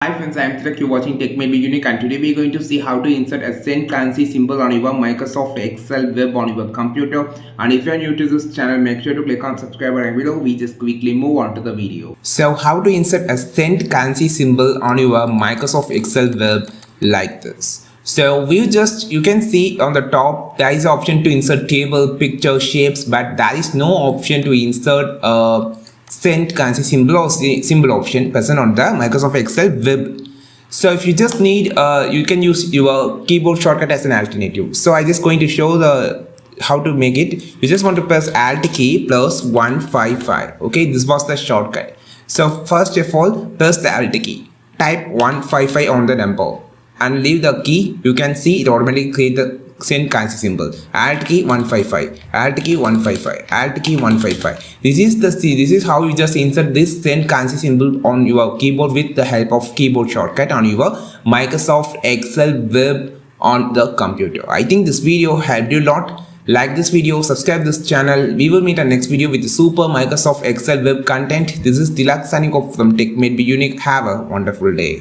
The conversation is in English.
Hi friends, I am Tilak. You're watching Tech May Be Unique, and today we are going to see how to insert a send currency symbol on your Microsoft Excel web on your computer. And if you are new to this channel, make sure to click on subscribe button below. We just quickly move on to the video. So how to insert a send currency symbol on your Microsoft Excel web like this. So you can see on the top there is an option to insert table, picture, shapes, but there is no option to insert send currency symbol or symbol option present on the Microsoft Excel web. So if you just need you can use your keyboard shortcut as an alternative. So I just going to show the how to make it. You just want to press Alt key plus 155. Okay, this was the shortcut. So first of all, press the Alt key, type 155 on the number and leave the key. You can see it automatically create the send currency symbol. Alt key 155, Alt key 155, Alt key 155. This is how you just insert this send currency symbol on your keyboard with the help of keyboard shortcut on your Microsoft Excel web on the computer. I think this video helped you a lot. Like this video, subscribe this channel. We will meet our next video with the super Microsoft Excel web content. This is Tilak signing off from Tech May Be Unique. Have a wonderful day.